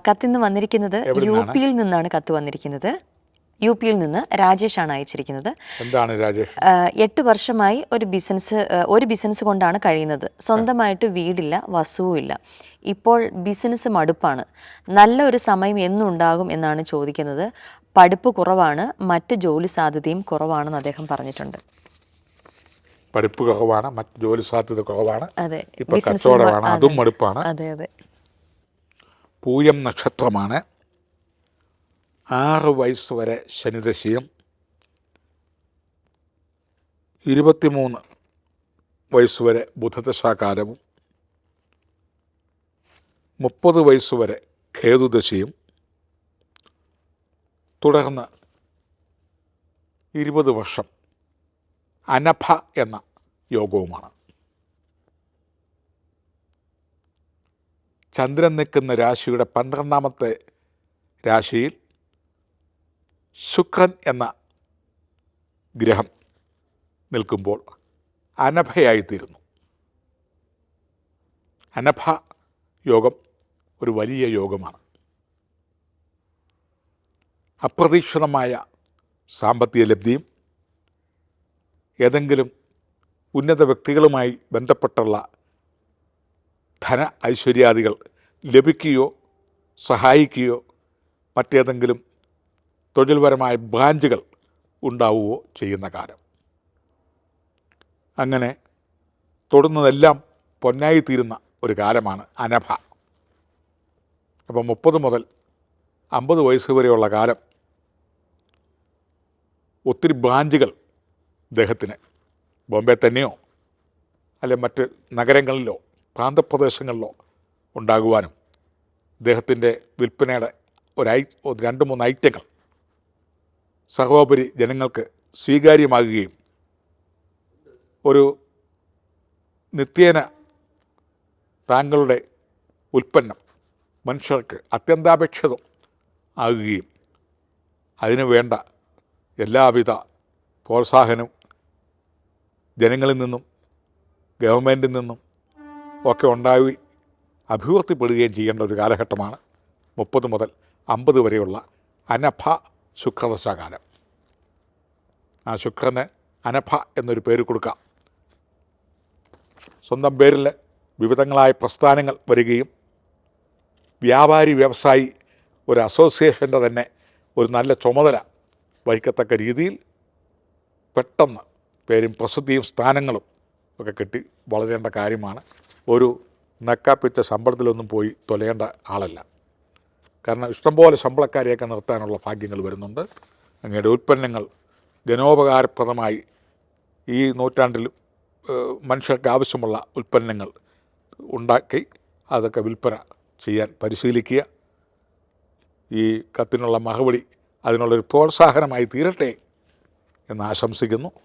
കത്തിന്ന് വന്നിരിക്കുന്നത് യുപിയിൽ നിന്നാണ് കത്ത് വന്നിരിക്കുന്നത്. യുപിയിൽ നിന്ന് രാജേഷാണ് അയച്ചിരിക്കുന്നത്. എന്താണ് രാജേഷ്? 8 വർഷമായി ഒരു ബിസിനസ് കൊണ്ടാണ് കഴിയുന്നത്. സ്വന്തമായിട്ട് വീടില്ല, വസ്തുവുമില്ല. ഇപ്പോൾ ബിസിനസ് മടുപ്പാണ്. നല്ല ഒരു സമയം എന്നുണ്ടാകും എന്നാണ് ചോദിക്കുന്നത്. പഠിപ്പ് കുറവാണ്, മറ്റ് ജോലി സാധ്യതയും കുറവാണെന്ന് അദ്ദേഹം പറഞ്ഞിട്ടുണ്ട്. പഠിപ്പ് കുറവാണ്, മറ്റ് ജോലി സാധ്യത കുറവാണ്. അതെ, ഇപ്പോൾ കച്ചവടമാണ്, അതും മടുപ്പാണ്. അതെ അതെ. പൂയം നക്ഷത്രമാണ്. 6 വയസ്സ് വരെ ശനിദശയും 23 വയസ്സ് വരെ ബുധദശാകാലവും 30 വയസ്സ് വരെ കേതുദശയും തുടർന്ന് 20 വർഷം അനഭ എന്ന യോഗവുമാണ്. ചന്ദ്രൻ നിൽക്കുന്ന രാശിയുടെ 12ാമത്തെ രാശിയിൽ ശുക്രൻ എന്ന ഗ്രഹം നിൽക്കുമ്പോൾ അനഭയായിത്തീരുന്നു. അനഭ യോഗം ഒരു വലിയ യോഗമാണ്. അപ്രതീക്ഷിതമായ സാമ്പത്തിക ലബ്ധിയും ഏതെങ്കിലും ഉന്നത വ്യക്തികളുമായി ബന്ധപ്പെട്ടുള്ള ധന ഐശ്വര്യാദികൾ ലഭിക്കുകയോ സഹായിക്കുകയോ മറ്റേതെങ്കിലും തൊഴിൽപരമായ ബ്രാഞ്ചുകൾ ഉണ്ടാവുകയോ ചെയ്യുന്ന കാലം. അങ്ങനെ തൊടുന്നതെല്ലാം പൊന്നായി തീരുന്ന ഒരു കാലമാണ് അനഭ. അപ്പോൾ 30 മുതൽ 50 വയസ്സ് വരെയുള്ള കാലം ഒത്തിരി ബ്രാഞ്ചുകൾ ഇദ്ദേഹത്തിന് ബോംബെ തന്നെയോ അല്ലെങ്കിൽ മറ്റ് നഗരങ്ങളിലോ പ്രാന്തപ്രദേശങ്ങളിലോ ഉണ്ടാകുവാനും ഇദ്ദേഹത്തിൻ്റെ വിൽപ്പനയുടെ 2-3 ഐറ്റങ്ങൾ സർവോപരി ജനങ്ങൾക്ക് സ്വീകാര്യമാകുകയും ഒരു നിത്യേന താങ്കളുടെ ഉൽപ്പന്നം മനുഷ്യർക്ക് അത്യന്താപേക്ഷിതം ആകുകയും അതിനു വേണ്ട എല്ലാവിധ പ്രോത്സാഹനവും ജനങ്ങളിൽ നിന്നും ഗവൺമെൻറ്റിൽ നിന്നും ഒക്കെ ഉണ്ടായി അഭിവൃദ്ധിപ്പെടുകയും ചെയ്യേണ്ട ഒരു കാലഘട്ടമാണ് 30 മുതൽ 50 വരെയുള്ള അനഭ ശുക്രദശാകാലം. ആ ശുക്രന് അനഭ എന്നൊരു പേര് കൊടുക്കാം. സ്വന്തം പേരിൽ വിവിധങ്ങളായ പ്രസ്ഥാനങ്ങൾ വരികയും വ്യാപാരി വ്യവസായി ഒരു അസോസിയേഷൻ്റെ തന്നെ ഒരു നല്ല ചുമതല വഹിക്കത്തക്ക രീതിയിൽ പെട്ടെന്ന് പേരും പ്രസിദ്ധിയും സ്ഥാനങ്ങളും ഒക്കെ കിട്ടി വളരേണ്ട കാര്യമാണ്. ഒരു നക്കാപ്പിച്ച ശമ്പളത്തിലൊന്നും പോയി തൊലയേണ്ട ആളല്ല. കാരണം ഇഷ്ടംപോലെ ശമ്പളക്കാരെയൊക്കെ നിർത്താനുള്ള ഭാഗ്യങ്ങൾ വരുന്നുണ്ട്. അങ്ങയുടെ ഉൽപ്പന്നങ്ങൾ ജനോപകാരപ്രദമായി ഈ നൂറ്റാണ്ടിൽ മനുഷ്യർക്ക് ആവശ്യമുള്ള ഉൽപ്പന്നങ്ങൾ ഉണ്ടാക്കി അതൊക്കെ വിൽപ്പന ചെയ്യാൻ പരിശീലിക്കുക. ഈ കത്തിനുള്ള മറുപടി അതിനുള്ളൊരു പ്രോത്സാഹനമായി തീരട്ടെ എന്ന് ആശംസിക്കുന്നു.